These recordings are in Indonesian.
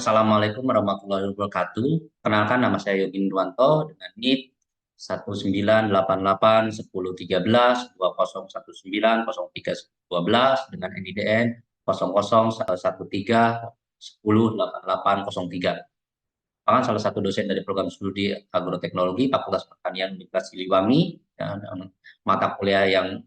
Assalamualaikum warahmatullahi wabarakatuh. Kenalkan nama saya Yogi Nurwanto dengan NIK 19881013201903 dengan NIDN 0013108803. Merupakan salah satu dosen dari program studi agroteknologi Fakultas Pertanian Universitas Siliwangi, dan mata kuliah yang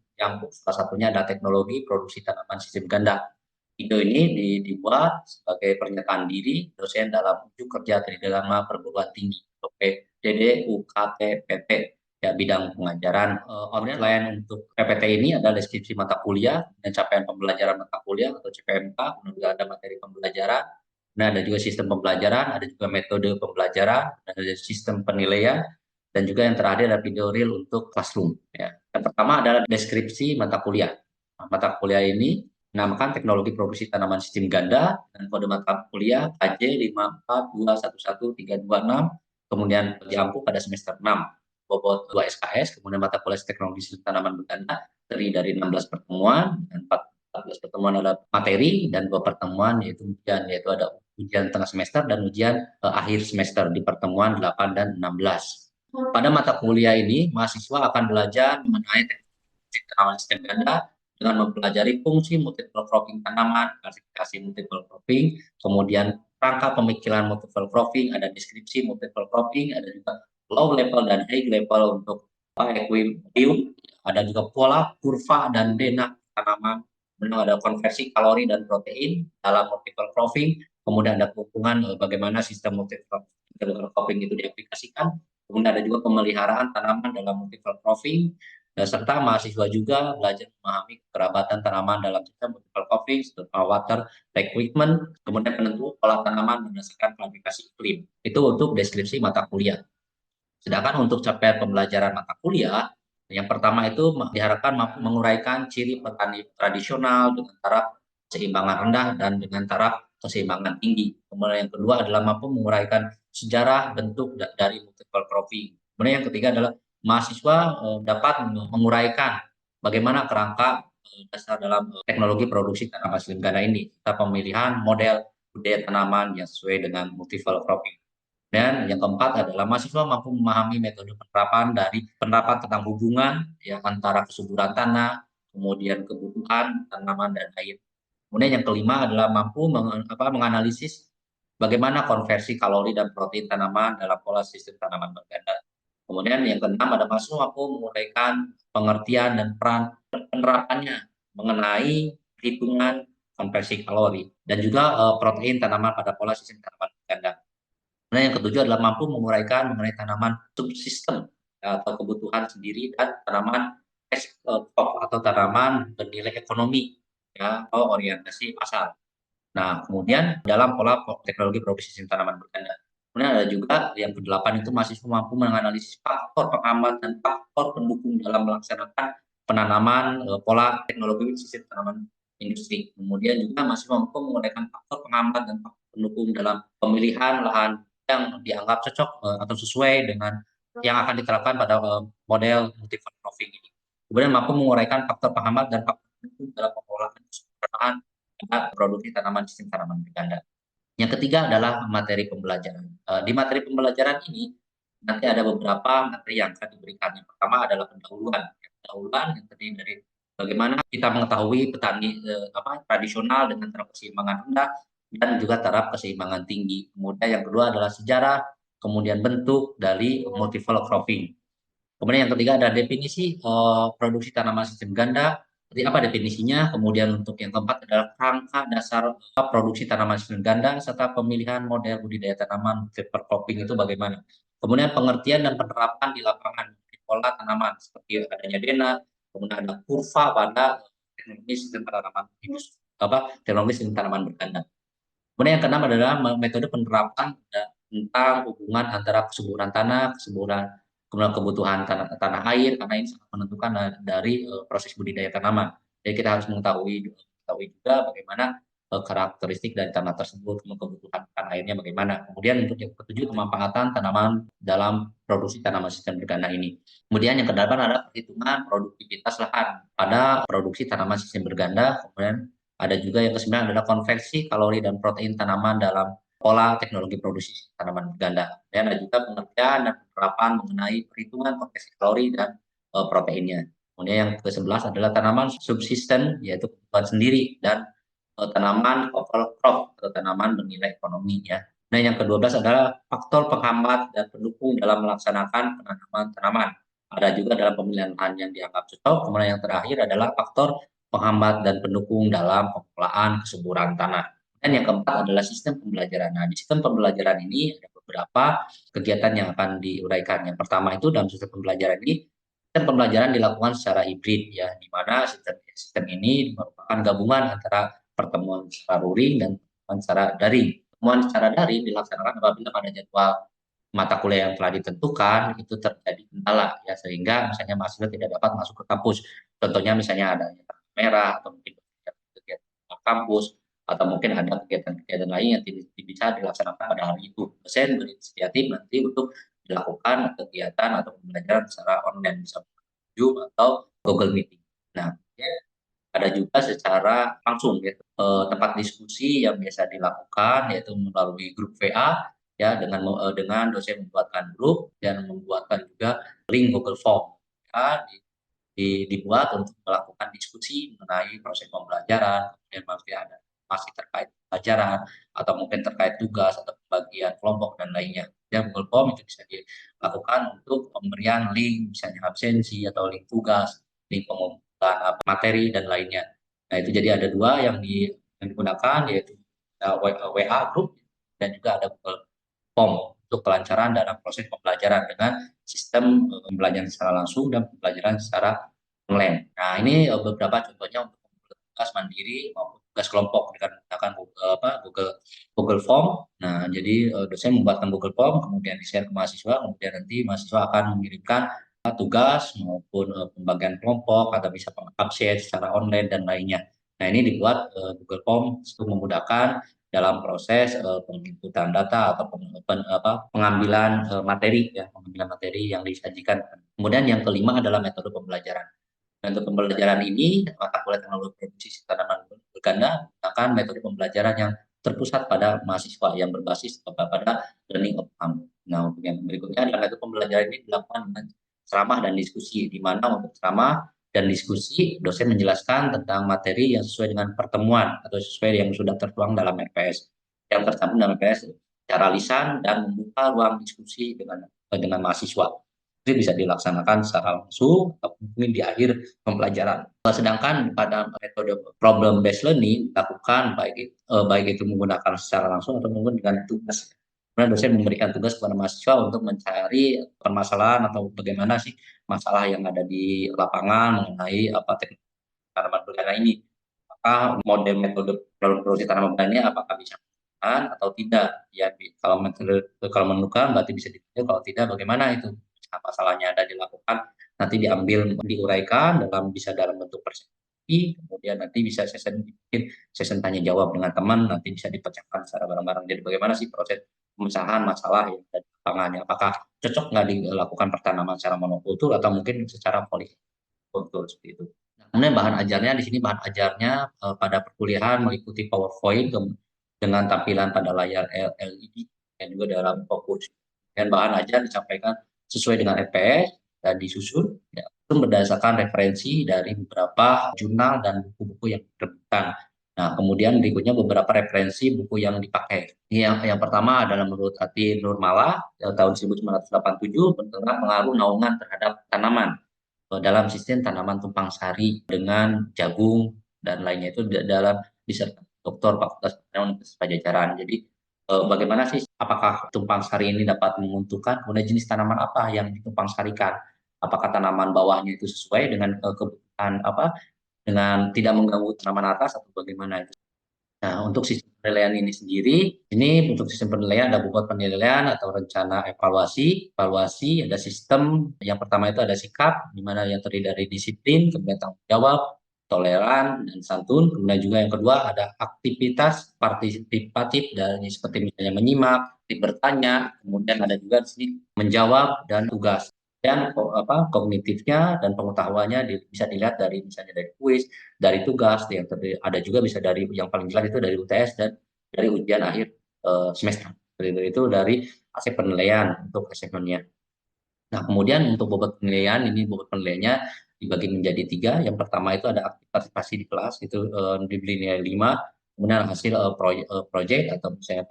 salah satunya adalah teknologi produksi tanaman sistem ganda. Video ini dibuat sebagai pernyataan diri dosen dalam unjuk kerja tridharma perguruan tinggi atau PDD UKT-PP ya bidang pengajaran. Kemudian selain untuk PPT ini ada deskripsi mata kuliah dan capaian pembelajaran mata kuliah atau CPMK, kemudian juga ada materi pembelajaran. Nah, ada juga sistem pembelajaran, ada juga metode pembelajaran, ada sistem penilaian, dan juga yang terakhir ada video reel untuk classroom. Ya. Yang pertama adalah deskripsi mata kuliah. Nah, mata kuliah ini dinamakan Teknologi Produksi Tanaman Sistem Ganda dan kode mata kuliah KJ 542113226, kemudian diampu pada semester 6, bobot 2 SKS, kemudian mata kuliah Teknologi Sistem Tanaman Berganda terdiri dari 16 pertemuan dan 14 pertemuan adalah materi dan 2 pertemuan yaitu ujian, yaitu ada ujian tengah semester dan ujian akhir semester di pertemuan 8 dan 16. Pada mata kuliah ini, mahasiswa akan belajar mengenai teknologi tanaman sistem ganda dengan mempelajari fungsi multiple cropping tanaman, klasifikasi multiple cropping, kemudian rangka pemikiran multiple cropping, ada deskripsi multiple cropping, ada juga low level dan high level untuk equilibrium, ada juga pola, kurva, dan dena tanaman, kemudian ada konversi kalori dan protein dalam multiple cropping, kemudian ada hubungan bagaimana sistem multiple cropping itu diaplikasikan, kemudian ada juga pemeliharaan tanaman dalam multiple cropping, serta mahasiswa juga belajar memahami kekerabatan tanaman dalam sistem multiple cropping, water equipment, kemudian penentu pola tanaman berdasarkan klasifikasi iklim. Itu untuk deskripsi mata kuliah. Sedangkan untuk capaian pembelajaran mata kuliah, yang pertama itu diharapkan mampu menguraikan ciri petani tradisional dengan taraf keseimbangan rendah dan dengan taraf keseimbangan tinggi. Kemudian yang kedua adalah mampu menguraikan sejarah bentuk dari multiple cropping. Kemudian yang ketiga adalah mahasiswa dapat menguraikan bagaimana kerangka dasar dalam teknologi produksi tanaman sistem ganda ini, serta pemilihan model budaya tanaman yang sesuai dengan multiple cropping. Dan yang keempat adalah mahasiswa mampu memahami metode penerapan tentang hubungan ya antara kesuburan tanah, kemudian kebutuhan tanaman dan air. Kemudian yang kelima adalah mampu menganalisis bagaimana konversi kalori dan protein tanaman dalam pola sistem tanaman berganda. Kemudian yang keenam ada mahasiswa mampu menguraikan pengertian dan peran penerapannya mengenai hitungan konversi kalori dan juga protein tanaman pada pola sistem tanaman berganda. Nah, yang ketujuh adalah mampu menguraikan mengenai tanaman subsistem atau kebutuhan sendiri dan tanaman ekspor atau tanaman bernilai ekonomi ya atau orientasi pasar. Nah, kemudian dalam pola teknologi produksi sistem tanaman berganda. Kemudian ada juga yang kedelapan itu mahasiswa mampu menganalisis faktor penghambat dan faktor pendukung dalam melaksanakan penanaman pola teknologi sistem tanaman industri. Kemudian juga mahasiswa mampu menggunakan faktor penghambat dan faktor pendukung dalam pemilihan lahan yang dianggap cocok atau sesuai dengan yang akan diterapkan pada model multiple cropping ini. Kemudian mampu menguraikan faktor penghambat dan faktor pendukung dalam pengolahan lahan produksi tanaman sistem tanaman berganda. Yang ketiga adalah materi pembelajaran. Di materi pembelajaran ini nanti ada beberapa materi yang akan diberikan. Yang pertama adalah pendahuluan. Pendahuluan yang terdiri dari bagaimana kita mengetahui petani tradisional dengan taraf keseimbangan rendah dan juga taraf keseimbangan tinggi. Kemudian yang kedua adalah sejarah, kemudian bentuk dari multiple cropping. Kemudian yang ketiga ada definisi produksi tanaman sistem ganda. Seperti apa definisinya? Kemudian untuk yang keempat adalah kerangka dasar produksi tanaman sistem ganda serta pemilihan model budidaya tanaman multiple cropping itu bagaimana. Kemudian pengertian dan penerapan di lapangan pola tanaman seperti adanya dena, kemudian ada kurva pada teknologi sistem tanaman teknologi sistem tanaman berganda. Kemudian yang keenam adalah metode penerapan tentang hubungan antara kesuburan tanah, kemudian kebutuhan tanah air, karena ini sangat menentukan dari proses budidaya tanaman. Jadi kita harus mengetahui juga bagaimana karakteristik dari tanah tersebut, kebutuhan tanah airnya bagaimana. Kemudian untuk yang ketujuh, pemanfaatan tanaman dalam produksi tanaman sistem berganda ini. Kemudian yang kedelapan adalah perhitungan produktivitas lahan pada produksi tanaman sistem berganda. Kemudian ada juga yang kesembilan adalah konversi kalori dan protein tanaman dalam pola teknologi produksi tanaman berganda. Dan ada juga pengertian dan penerapan mengenai perhitungan potensi kalori dan proteinnya. Kemudian yang ke-11 adalah tanaman subsisten, yaitu kebutuhan sendiri, dan tanaman cover crop atau tanaman bernilai ekonomi ya. Nah, yang ke-12 adalah faktor penghambat dan pendukung dalam melaksanakan penanaman tanaman. Ada juga dalam pemilihan lahan yang dianggap cocok. Kemudian yang terakhir adalah faktor penghambat dan pendukung dalam pengelolaan kesuburan tanah. Dan yang keempat adalah sistem pembelajaran. Nah, di sistem pembelajaran ini ada beberapa kegiatan yang akan diuraikan. Yang pertama itu dalam sistem pembelajaran ini, sistem pembelajaran dilakukan secara hibrid ya, di mana sistem ini merupakan gabungan antara pertemuan secara luring dan pertemuan secara daring. Pertemuan secara daring dilaksanakan apabila pada jadwal mata kuliah yang telah ditentukan itu terjadi kendala ya, sehingga misalnya mahasiswa tidak dapat masuk ke kampus. Contohnya misalnya adanya kartu merah atau mungkin kegiatan kampus atau mungkin ada kegiatan-kegiatan lain yang tidak bisa dilaksanakan pada hari itu. Dosen berinisiatif nanti untuk dilakukan kegiatan atau pembelajaran secara online, bisa Zoom atau Google Meeting. Nah, ya, ada juga secara langsung ya, tempat diskusi yang biasa dilakukan yaitu melalui grup VA ya, dengan dosen membuatkan grup dan membuatkan juga link Google Form ya, dibuat untuk melakukan diskusi mengenai proses pembelajaran, kemudian masih terkait pelajaran atau mungkin terkait tugas atau pembagian kelompok dan lainnya. Dan Google Form itu bisa dilakukan untuk pemberian link misalnya absensi atau link tugas, link pengumpulan materi dan lainnya. Nah, itu jadi ada dua yang digunakan, yaitu WA group dan juga ada Google Form untuk kelancaran dalam proses pembelajaran dengan sistem pembelajaran secara langsung dan pembelajaran secara online. Nah, ini beberapa contohnya untuk tugas mandiri maupun tugas kelompok dengan menggunakan Google Form. Nah, jadi dosen membuatkan Google Form, kemudian di-share ke mahasiswa, kemudian nanti mahasiswa akan mengirimkan tugas maupun pembagian kelompok atau bisa absen secara online dan lainnya. Nah, ini dibuat Google Form untuk memudahkan dalam proses penginputan data atau pengambilan materi ya, pengambilan materi yang disajikan. Kemudian yang kelima adalah metode pembelajaran. Nah, untuk pembelajaran ini, mata kuliah teknologi produksi tanaman berganda menggunakan metode pembelajaran yang terpusat pada mahasiswa yang berbasis pada learning outcome. Nah, untuk yang berikutnya adalah metode pembelajaran ini dilakukan dengan ceramah dan diskusi, di mana untuk ceramah dan diskusi dosen menjelaskan tentang materi yang sesuai dengan pertemuan atau sesuai yang sudah tertuang dalam RPS, yang tercantum dalam RPS secara lisan dan membuka ruang diskusi dengan mahasiswa. Itu bisa dilaksanakan secara langsung atau mungkin di akhir pembelajaran. Sedangkan pada metode problem based learning dilakukan baik itu menggunakan secara langsung atau mungkin dengan tugas. Kemudian dosen memberikan tugas kepada mahasiswa untuk mencari permasalahan atau bagaimana sih masalah yang ada di lapangan mengenai teknik tanaman berganda ini. Apakah model metode produksi tanaman berganda ini apakah bisa digunakan atau tidak? Ya, kalau menemukan berarti bisa digunakan, kalau tidak bagaimana itu? Masalahnya ada dilakukan, nanti diuraikan dalam bentuk persepsi, kemudian nanti bisa session tanya jawab dengan teman, nanti bisa dipecahkan secara bareng-bareng. Jadi bagaimana sih proses pemecahan masalah yang ada di lapangannya? Apakah cocok nggak dilakukan pertanaman secara monokultur atau mungkin secara polikultur seperti itu. Nah, kemudian bahan ajarnya di sini pada perkuliahan mengikuti PowerPoint dengan tampilan pada layar LED dan juga dalam fokus. Dan bahan ajar disampaikan sesuai dengan EPS dan disusun ya, itu berdasarkan referensi dari beberapa jurnal dan buku-buku yang diterbitkan. Nah, kemudian berikutnya beberapa referensi buku yang dipakai. Yang pertama adalah menurut Ati Nurmala tahun 1987 tentang pengaruh naungan terhadap tanaman dalam sistem tanaman tumpang sari dengan jagung dan lainnya, itu dalam disertasi Doktor Fakultas Pertanian Universitas Padjadjaran. Jadi bagaimana sih apakah tumpang sari ini dapat menguntungkan, kemudian jenis tanaman apa yang ditumpang sarikan, apakah tanaman bawahnya itu sesuai dengan kebutuhan dengan tidak mengganggu tanaman atas atau bagaimana itu. Nah, untuk sistem penilaian ini sendiri, ini untuk sistem penilaian ada bobot penilaian atau rencana evaluasi. Evaluasi ada sistem, yang pertama itu ada sikap, di mana yang terdiri dari disiplin, kemudian tanggung jawab, toleran, dan santun. Kemudian juga yang kedua ada aktivitas partisipatif, dari seperti misalnya menyimak, bertanya, kemudian ada juga di sini menjawab dan tugas. Dan kognitifnya dan pengetahuannya bisa dilihat dari misalnya dari kuis, dari tugas yang ada juga bisa dari yang paling jelas itu dari UTS dan dari ujian akhir semester. Itu dari aspek penilaian untuk asesmennya. Nah, kemudian untuk bobot penilaian, ini bobot penilaiannya dibagi menjadi 3. Yang pertama itu ada aktif partisipasi di kelas, itu diberi nilai 5. Kemudian hasil proyek atau misalnya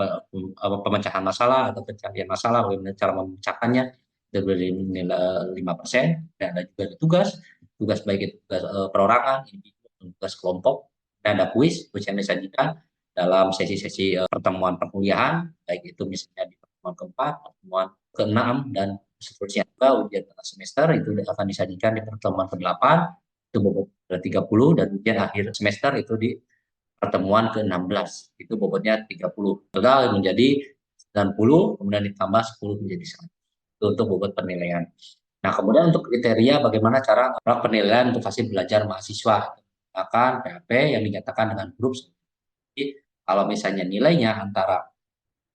pemecahan masalah atau pencarian masalah, bagaimana cara memecahkannya, diberi nilai 5%. Dan ada juga tugas, tugas baik itu tugas perorangan, tugas kelompok, dan ada kuis yang disajikan dalam sesi-sesi pertemuan perkuliahan, baik itu misalnya di pertemuan keempat, pertemuan ke-6, dan seterusnya. Juga ujian tengah semester itu akan disajikan di pertemuan ke-8, itu bobot 30, dan ujian akhir semester itu di pertemuan ke-16, itu bobotnya 30. Total menjadi 90, kemudian ditambah 10 menjadi 100. Itu untuk bobot penilaian. Nah, kemudian untuk kriteria bagaimana cara penilaian untuk hasil belajar mahasiswa. Akan PAP yang dinyatakan dengan grup. Jadi, kalau misalnya nilainya antara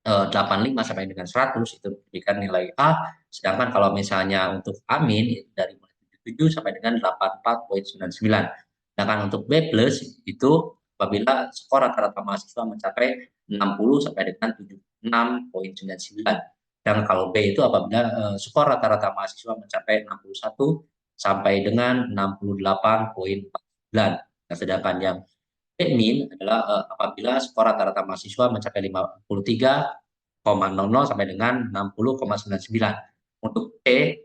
85 sampai dengan 100 itu diberikan nilai A, sedangkan kalau misalnya untuk Amin itu dari mulai 77 sampai dengan 84,99. Sedangkan untuk B+ itu apabila skor rata-rata mahasiswa mencapai 60 sampai dengan 76,99. Dan kalau B itu apabila skor rata-rata mahasiswa mencapai 61 sampai dengan 68,49. Nah, sedangkan yang B- adalah apabila skor rata-rata mahasiswa mencapai 53,00 sampai dengan 60,99. Untuk C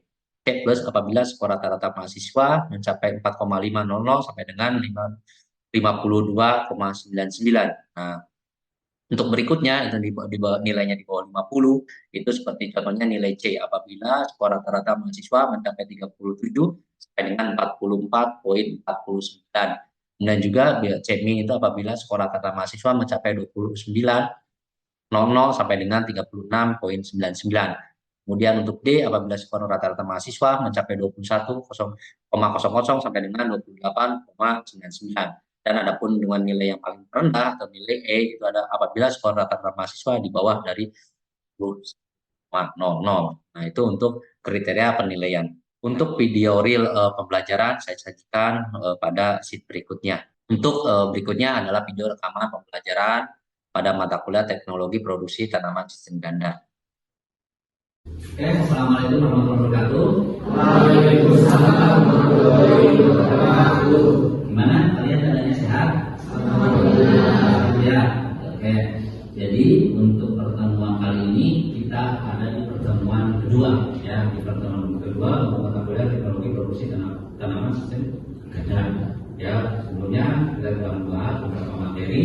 plus apabila skor rata-rata mahasiswa mencapai 4,500 sampai dengan 52,99. Nah, untuk berikutnya itu nilainya di bawah 50, itu seperti contohnya nilai C apabila skor rata-rata mahasiswa mencapai 37 sampai dengan 44,49. Dan juga C- itu apabila skor rata-rata mahasiswa mencapai 29,00 sampai dengan 36,99. Kemudian untuk D apabila skor rata-rata mahasiswa mencapai 21,00 sampai dengan 28,99. Dan adapun dengan nilai yang paling rendah atau nilai E itu ada apabila skor rata-rata mahasiswa di bawah dari 10,00. Nah, itu untuk kriteria penilaian. Untuk video real pembelajaran saya sajikan pada sheet berikutnya. Untuk berikutnya adalah video rekaman pembelajaran pada mata kuliah teknologi produksi tanaman sistem ganda. Oke, assalamualaikum warahmatullahi wabarakatuh. Waalaikumsalam warahmatullahi wabarakatuh. Gimana kalian keadaannya sehat? Alhamdulillah. Ya, oke. Jadi untuk pertemuan kali ini kita ada di pertemuan kedua, ya, di pertemuan kedua mata kuliah teknologi produksi tanaman sistem ganda. Ya, sebelumnya kita telah membahas beberapa materi.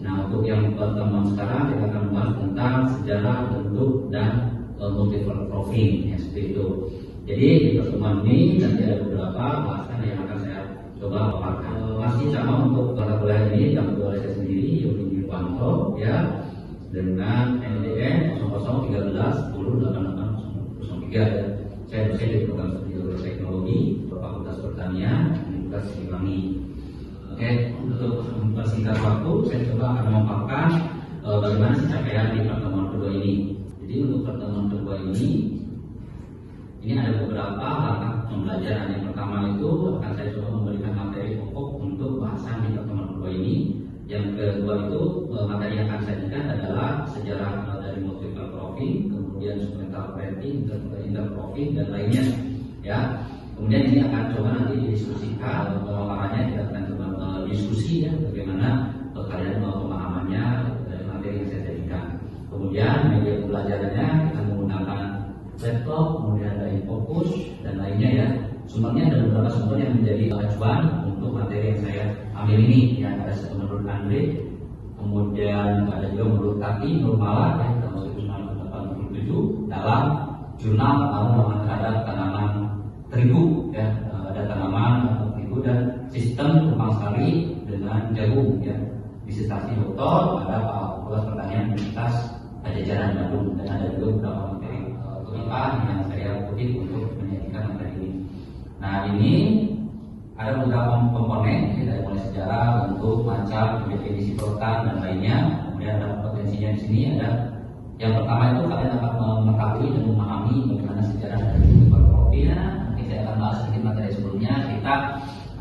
Nah, untuk yang pertemuan sekarang kita akan membahas tentang sejarah, bentuk, dan multiple profiling, ya, seperti itu. Jadi di pertemuan ini nanti ada beberapa bahasan yang akan saya coba paparkan. Masih sama untuk mata kuliah ini yang oleh saya sendiri, Yoni Irwanto, ya, dengan NDN 0013108803. Ya. Saya dosen di program studi teknologi Fakultas Pertanian Universitas Siliwangi. Oke, untuk mempersingkat waktu, saya coba akan memaparkan bagaimana sih capaian di pertemuan kedua ini. Jadi untuk pertemuan kedua ini ada beberapa langkah pembelajaran. Yang pertama itu akan saya coba memberikan materi pokok untuk bahasan di pertemuan kedua ini. Yang kedua itu materi yang akan saya sajikan adalah sejarah dari multiple profiling, kemudian instrumental printing, interprofiling, dan lainnya. Ya, kemudian ini akan coba nanti didiskusikan pemaparannya, kita akan coba diskusi, ya, bagaimana kalian pemahamannya dari materi yang saya sajikan. Kemudian media pembelajarannya kita menggunakan laptop, kemudian ada Infocus dan lainnya, ya. Sumbernya ada beberapa sumber yang menjadi acuan untuk materi yang saya ambil ini, ya. Ada menurut Andre, kemudian ada juga menurut Tati Nurmala, ya, tahun 1987 dalam jurnal terhadap tanaman terigu, ya. Ada tanaman terigu dan sistem tumpang sari dengan jagung, ya. Disertasi doktor pada Fakultas Pertanian Universitas Pajajaran Bandung, dan ada juga beberapa materi IPA yang saya kutip untuk menyajikan materi ini. Nah, ini ada beberapa komponen, ya, dari mulai sejarah, bentuk, macam, definisi program, dan lainnya. Kemudian ada potensinya di sini ada. Yang pertama itu kalian dapat mengetahui dan memahami bagaimana sejarah dari profilnya. Nanti saya akan bahas sedikit materi sebelumnya. Kita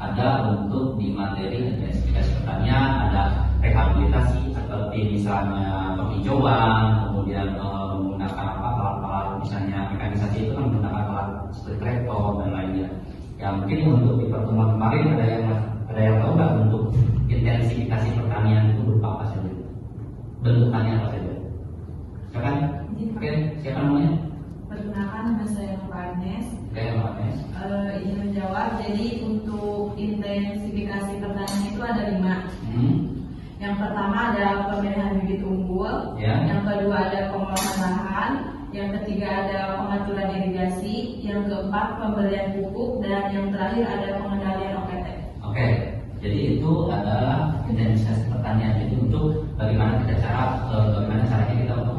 ada untuk di materi SPS pertanian, ada rehabilitasi atau seperti misalnya penghijauan, kemudian menggunakan alat-alat misalnya mekanisasi itu kan menggunakan alat seperti traktor dan lainnya. Ya mungkin untuk di pertemuan kemarin ada yang tahu nggak untuk intensifikasi pertanian itu berupa apa saja? Bentukannya apa saja? Silakan. Oke, siapa namanya? Perkenalkan, nama saya Farnes. Oke, Farnes. Izin menjawab. Jadi untuk intensifikasi pertanian itu ada 5. Yang pertama ada pemilihan bibit unggul. Yang kedua ada pengolahan lahan. Yang ketiga ada pengaturan irigasi. Yang keempat pemberian pupuk. Dan yang terakhir ada pengendalian OPT. Oke, jadi itu adalah intensifikasi pertanian. Jadi untuk bagaimana caranya kita untuk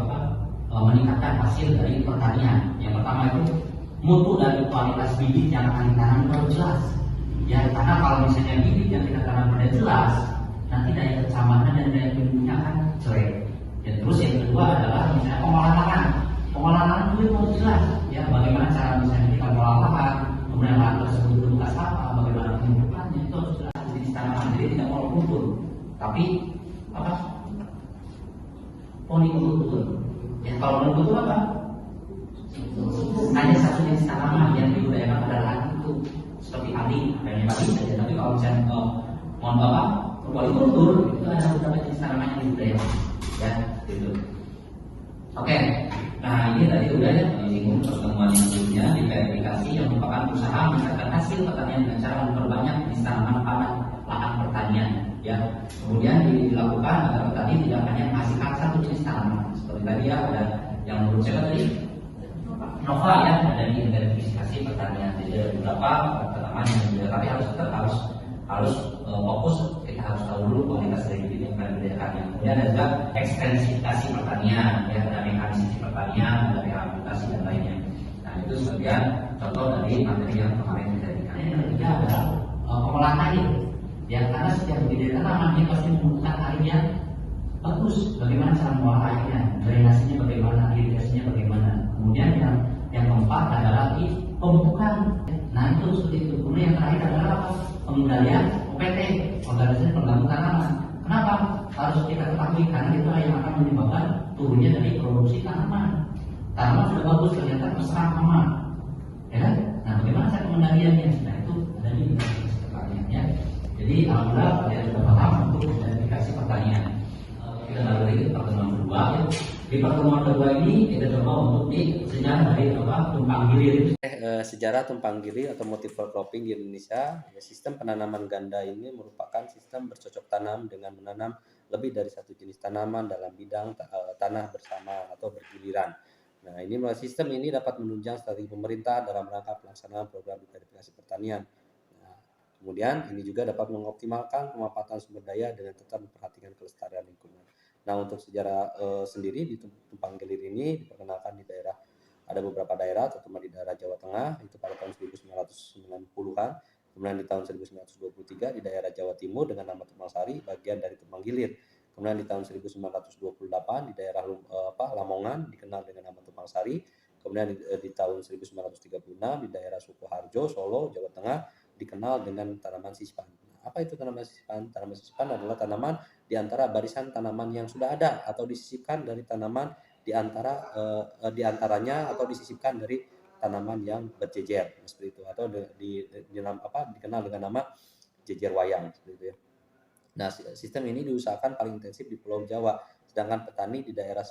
meningkatkan hasil dari pertanian. Yang pertama itu mutu dan kualitas bibit yang akan ditanam harus jelas. Ya, karena kalau misalnya bibit yang kita tanam tidak jelas, nanti daya kecamanan dan daya tumbuhnya akan jelek. Ya, terus yang kedua adalah misalnya pengolahan lahan. Pengolahan lahan itu harus jelas. Ya, bagaimana cara misalnya kita mengolah lahan, kemudian lahan tersebut bekas apa, bagaimana pemupukannya itu harus jelas. Jenis tanaman jadi tidak monokultur, tapi polikultur. Ya, kalau monokultur apa? Hanya satu jenis tanaman yang dibudidayakan pada lahan itu, seperti padi, hanya padi saja. Tapi kalau misalnya polikultur itu ada beberapa jenis tanaman yang dibudidayakan, ya, gitu. Oke, nah ini tadi udah ya menyinggung pertemuan yang sebelumnya di verifikasi yang merupakan usaha meningkatkan hasil pertanian dengan cara memperbanyak jenis tanaman pada lahan pertanian. Ya, kemudian dilakukan agar petani tidak hanya menghasilkan satu jenis tanaman. Seperti tadi ya ada yang menurut saya tadi Nova ya, ada di identifikasi pertanian. Jadi ada beberapa tanaman yang juga, tapi harus fokus. Kita harus tahu dulu kualitas dari bibit yang akan dibudidayakan. Kemudian ada juga ekstensifikasi pertanian, ya, ada mekanisasi pertanian, ada rehabilitasi dan lainnya. Nah itu sebagian contoh dari materi yang kemarin kita berikan. Yang ketiga adalah pengolahan air. Ya, karena setiap budidaya tanaman dia pasti membutuhkan air yang bagus. Bagaimana cara mengolah airnya, drainasinya bagaimana, irigasinya bagaimana. Kemudian yang keempat adalah di pemupukan. Nah itu seperti itu. Kemudian yang terakhir adalah apa? Pengendalian OPT, organisasi penggabung tanaman. Kenapa harus kita ketahui? Karena itu yang akan menyebabkan turunnya dari produksi tanaman. Tanaman sudah bagus, ternyata mesra aman, ya kan? Nah bagaimana cara pengendaliannya? Nah itu ada di pertanian, ya. Jadi alhamdulillah kalian sudah paham untuk identifikasi pertanian. Kita lalu lagi ke pertemuan kedua. Ya. Di pertemuan kedua ini kita coba untuk di sejarah dari tumpang gilir. Sejarah tumpang gilir atau multiple cropping di Indonesia. Ya, sistem penanaman ganda ini merupakan sistem bercocok tanam dengan menanam lebih dari satu jenis tanaman dalam bidang tanah bersama atau bergiliran. Nah, sistem ini dapat menunjang strategi pemerintah dalam rangka pelaksanaan program diversifikasi pertanian. Kemudian ini juga dapat mengoptimalkan pemanfaatan sumber daya dengan tetap memperhatikan kelestarian lingkungan. Nah untuk sejarah sendiri di tumpang gilir ini diperkenalkan di daerah, ada beberapa daerah, terutama di daerah Jawa Tengah itu pada tahun 1990-an, kemudian di tahun 1923 di daerah Jawa Timur dengan nama Tumpang Sari, bagian dari tumpang gilir. Kemudian di tahun 1928 di daerah Lamongan dikenal dengan nama Tumpang Sari. Kemudian di tahun 1936 di daerah Sukoharjo, Solo, Jawa Tengah dikenal dengan tanaman sispan. Apa itu tanaman sispan? Tanaman sispan adalah tanaman di antara barisan tanaman yang sudah ada atau disisipkan dari tanaman di antaranya atau disisipkan dari tanaman yang berjejer seperti itu, atau dikenal dengan nama jejer wayang seperti itu ya. Nah, sistem ini diusahakan paling intensif di Pulau Jawa, sedangkan petani di daerah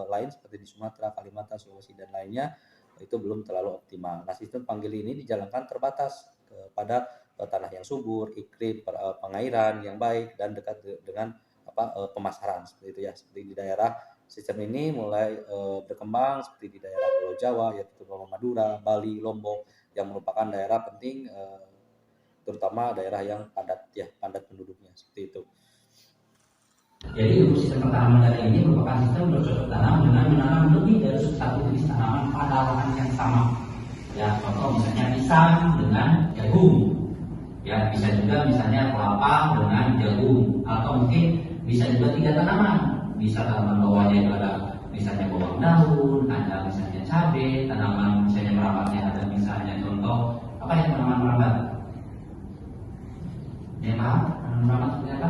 lain seperti di Sumatera, Kalimantan, Sulawesi dan lainnya itu belum terlalu optimal. Nah, sistem panggil ini dijalankan terbatas kepada tanah yang subur, iklim pengairan yang baik dan dekat dengan pemasaran seperti itu ya. Seperti di daerah sistem ini mulai berkembang seperti di daerah Pulau Jawa, yaitu Madura, Bali, Lombok yang merupakan daerah penting, terutama daerah yang padat penduduknya seperti itu. Jadi untuk sistem pertanaman dari ini merupakan sistem bercocok tanam dengan menanam lebih dari satu jenis tanaman pada lahan yang sama. Ya, contoh misalnya pisang dengan jagung. Ya, bisa juga misalnya kelapa dengan jagung, atau mungkin bisa juga 3 tanaman. Bisa tanaman bawahnya itu ada misalnya bawang daun, ada misalnya cabai, tanaman misalnya merambatnya ada misalnya contoh apa ya tanaman merambat? Ya, paham? Tanaman merambat seperti apa?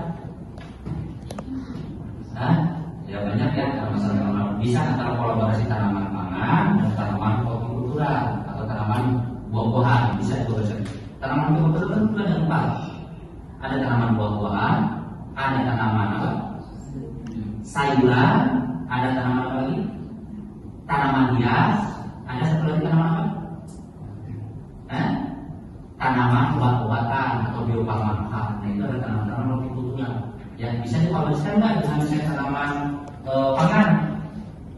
Hah? Ya banyak ya masalah tanaman. Bisa antara kolaborasi tanaman pangan dan tanaman hortikultura atau tanaman buah-buahan, bisa dua-duanya. Tanaman hortikultura itu ada 4. Ada tanaman buah-buahan, ada tanaman apa? Sayuran, ada tanaman apa lagi? Tanaman hias, ada satu lagi tanaman apa? Tanaman obat-obatan atau biofarmaka. Nah itu ada tanaman-tanaman hortikultura. Ya bisa dikolaborasikan nggak dengan misalnya tanaman pangan?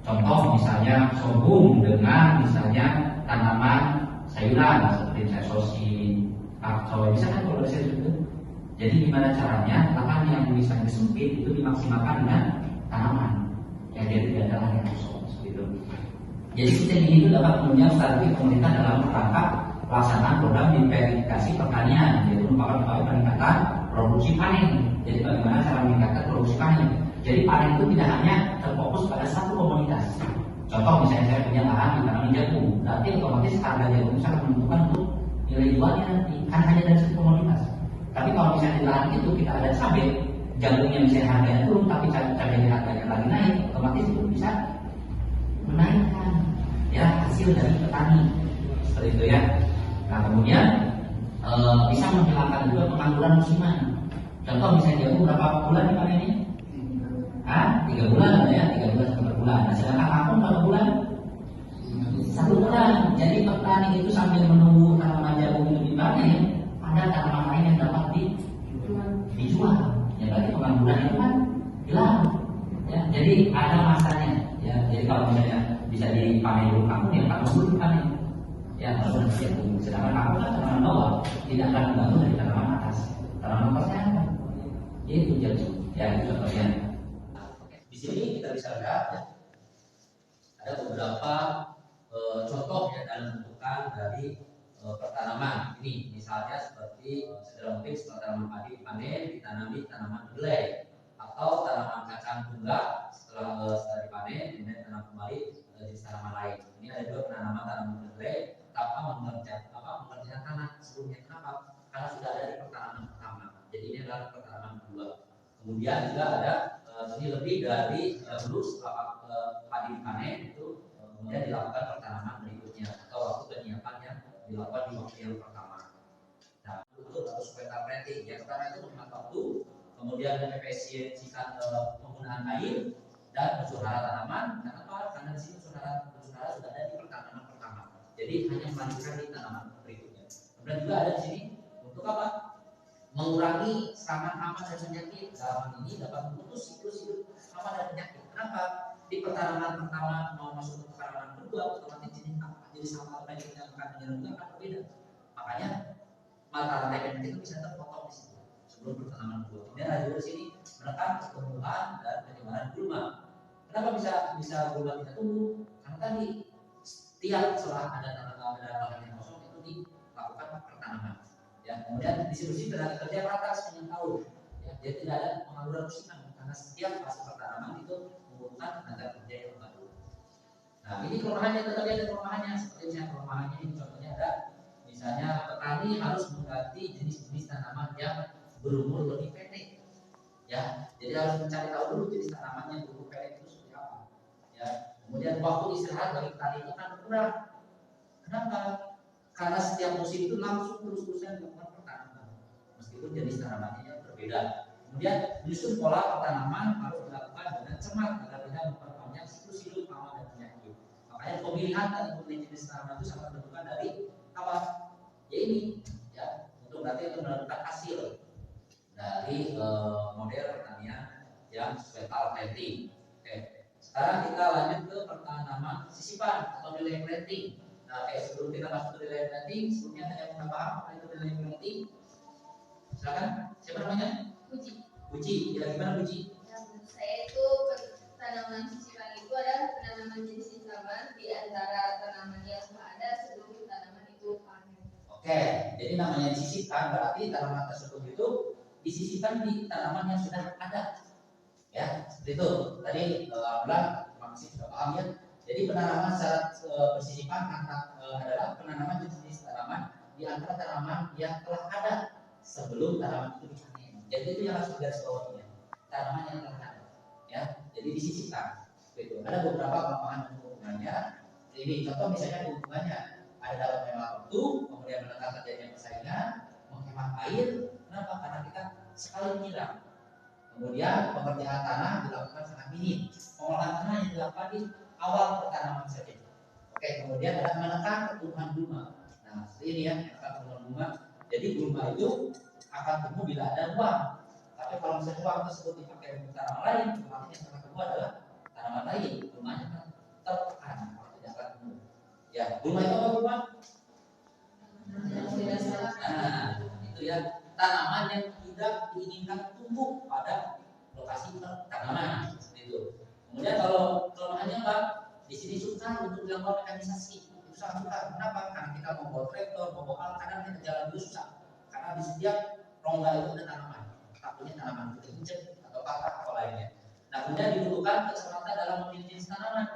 Contoh misalnya sorghum dengan misalnya tanaman sayuran seperti misalnya sosis, pakcoy, bisa kan kolaborasi itu? Jadi gimana caranya lahan yang misalnya sempit itu dimaksimalkan dengan tanaman yang dia tidak ada lahan yang kosong gitu. Jadi sistem ini itu dapat menunjang strategi pemerintah dalam rangka pelaksanaan program diversifikasi pertanian, yaitu merupakan upaya peningkatan produksi panen. Jadi bagaimana cara meningkatkan produksi panen? Jadi panen itu tidak hanya terfokus pada satu komoditas. Contoh misalnya saya punya lahan ditanami jagung, berarti otomatis harga jagung sangat menentukan untuk nilai jualnya nanti, kan hanya dari satu komoditas. Tapi kalau misalnya di lahan itu kita ada cabai, jagungnya misalnya harganya turun, tapi cabainya harganya lagi naik, otomatis itu bisa menaikkan ya hasil dari petani seperti itu ya. Nah kemudian bisa menghilangkan juga pengangguran musiman. Contoh misalnya jagung berapa bulan dipanennya? 3 bulan ya, 3 bulan sampai 4 bulan. Nah sedangkan kangkung berapa bulan? 1 bulan. Jadi petani itu sambil menunggu tanaman jagung itu dipanen, ada tanaman lain yang dapat dijual. Ya berarti pengangguran itu kan hilang. Ya, jadi ada masanya. Ya, jadi kalau misalnya bisa dipanen dulu kangkung, ya kangkung dulu dipanen. Ya, kalau sudah sedangkan kangkung kan tanaman bawah, tidak akan membantu dari tanaman atas. Tanaman atasnya apa? Itu jadi. Ya, itu contohnya. Di sini kita bisa lihat ya, ada beberapa contoh ya dalam bentukan dari pertanaman. Ini misalnya seperti segera mungkin setelah tanaman padi dipanen ditanami tanaman kedelai, atau tanaman kacang tunggal setelah dipanen kemudian tanam kembali jenis tanaman lain. Ini ada juga penanaman tanaman kedelai tanpa mengerjakan tanah sebelumnya. Kenapa? Karena sudah ada di pertanaman pertama. Jadi ini adalah pertanaman kedua. Kemudian juga ada ini lebih dari dulu setelah padi dipanen itu kemudian dilakukan pertanaman berikutnya atau waktu penyiapan yang dilakukan di waktu yang pertama. Nah, untuk sequential planting yang pertama itu menghemat waktu, kemudian mengefisiensikan penggunaan air dan unsur hara tanaman. Kenapa? Karena di sini unsur hara sudah ada di pertanaman pertama. Jadi hanya melanjutkan di tanaman berikutnya. Kemudian juga ada di sini untuk apa? Mengurangi serangan hama dan penyakit. Dalam ini dapat memutus siklus hidup hama dan penyakit. Kenapa? Di pertanaman pertama mau masuk ke pertanaman kedua, otomatis jenis hama penyakit yang akan menyerang itu akan berbeda. Makanya mata rantai penyakit itu bisa terpotong di situ sebelum pertanaman kedua. Kemudian ada juga di sini menekan pertumbuhan dan penyebaran gulma. Kenapa bisa gulma tidak tumbuh? Karena tadi setiap setelah ada lahan yang kosong itu dilakukan pertanaman. Ya, kemudian distribusi tenaga kerja rata sepanjang tahun. Ya, jadi tidak ada pengangguran musiman karena setiap fase pertanaman itu membutuhkan tenaga kerja yang baru. Nah, ini kelemahannya tetapi ada kelemahannya seperti misalnya kelemahannya ini contohnya ada misalnya petani harus mengganti jenis-jenis tanaman yang berumur lebih pendek. Ya, jadi harus mencari tahu dulu jenis tanaman yang berumur pendek itu seperti apa. Ya, kemudian waktu istirahat bagi petani itu akan berkurang. Kenapa? Karena setiap musim itu langsung terus-terusan dilakukan pertanaman, meskipun jenis tanamannya yang berbeda. Kemudian menyusun pola pertanaman harus dilakukan dengan cermat agar tidak memperpanjang siklus hidup hama dan penyakit. Makanya pemilihan dan memilih jenis tanaman itu sangat menentukan dari apa? Ya ini, ya untuk nanti menentukan hasil dari model pertanian yang vertical planting. Oke, sekarang kita lanjut ke pertanaman sisipan atau delay planting. Nah, sebelum kita masuk ke delay planting, sebelumnya ada yang pernah paham apa itu delay planting? Silakan, siapa namanya? Uji. Uji, ya gimana Uji? Ya, menurut saya itu tanaman sisipan itu adalah penanaman jenis sisipan di antara tanaman yang sudah ada sebelum tanaman itu panen. Oke, jadi namanya disisipkan berarti tanaman tersebut itu disisipkan di tanaman yang sudah ada. Ya, seperti itu. Tadi alhamdulillah masih sudah paham ya. Jadi penanaman secara bersisipan adalah penanaman jenis tanaman di antara tanaman yang telah ada sebelum tanaman itu dipanen. Jadi itu yang harus digarisbawahi, tanaman yang telah ada. Ya, jadi jadi disisipkan. Gitu. Ada beberapa kelemahan dan keuntungannya. Ini contoh misalnya keuntungannya ada dapat menghemat waktu, kemudian menekan terjadinya persaingan, menghemat air. Kenapa? Karena kita sekali menyiram. Kemudian pengerjaan tanah dilakukan sangat minim. Pengolahan tanah yang dilakukan di awal pertanaman saja. Oke, kemudian ada menekan pertumbuhan gulma. Nah, seperti ini ya, menekan pertumbuhan gulma. Jadi gulma itu akan tumbuh bila ada ruang. Tapi kalau misalnya ruang tersebut dipakai untuk tanaman lain, otomatis yang akan tumbuh adalah tanaman lain. Gulmanya akan tertekan, tidak akan tumbuh. Ya, gulma itu apa gulma? Nah, itu ya, tanaman yang tidak diinginkan tumbuh pada lokasi tanaman seperti itu. Kemudian kalau kelemahannya apa? Di sini susah untuk dilakukan mekanisasi. Itu sangat susah. Kenapa? Karena kita mau bawa traktor, mau bawa alat, kadang kita jalan dulu susah. Karena di setiap rongga itu ada tanaman. Takutnya tanaman itu injek atau patah atau lainnya. Nah, kemudian dibutuhkan kecermatan dalam memilih jenis tanaman.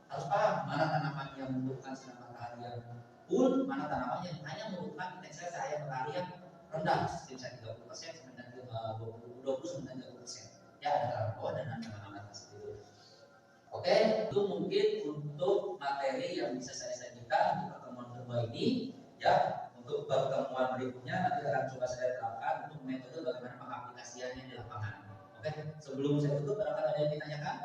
Harus paham mana tanaman yang membutuhkan sinar matahari yang full, mana tanaman yang hanya membutuhkan intensitas cahaya matahari yang rendah, sekitar 30% sampai 20-30%. Ya, ada tanaman bawah dan tanaman atas itu. Oke, itu mungkin untuk materi yang bisa saya sajikan di pertemuan kedua ini. Ya, untuk pertemuan berikutnya nanti akan coba saya terapkan untuk metode bagaimana pengaplikasiannya di lapangan. Oke, sebelum saya tutup, barangkali ada yang ditanyakan?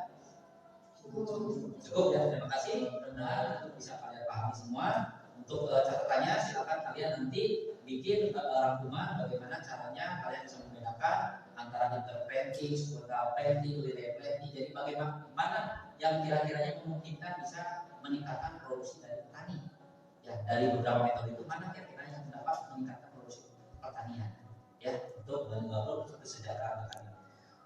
Cukup ya, terima kasih. Mudah-mudahan itu bisa kalian pahami semua. Untuk catatannya silakan kalian nanti bikin rangkuman bagaimana caranya kalian bisa membedakan antara intervensi, struktural planting, relay planting. Jadi bagaimana yang kira-kiranya memungkinkan bisa meningkatkan produksi dari petani. Ya, dari beberapa metode itu mana kira-kira yang dapat meningkatkan produksi pertanian. Ya, untuk kesejahteraan petani.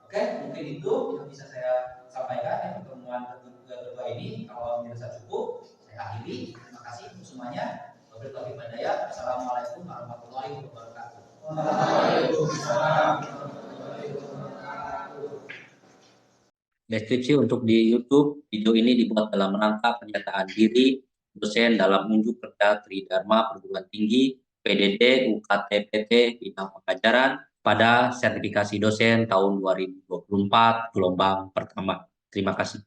Oke, mungkin itu yang bisa saya sampaikan di pertemuan kedua ini. Kalau dirasa cukup, saya akhiri. Terima kasih untuk semuanya. Wabillahi taufiq wal hidayah. Assalamualaikum warahmatullahi wabarakatuh. Waalaikumsalam. Deskripsi untuk di YouTube, video ini dibuat dalam rangka pernyataan diri dosen dalam unjuk kerja Tridharma Perguruan Tinggi PDD UKT-PT bidang pengajaran pada sertifikasi dosen tahun 2024 gelombang pertama. Terima kasih.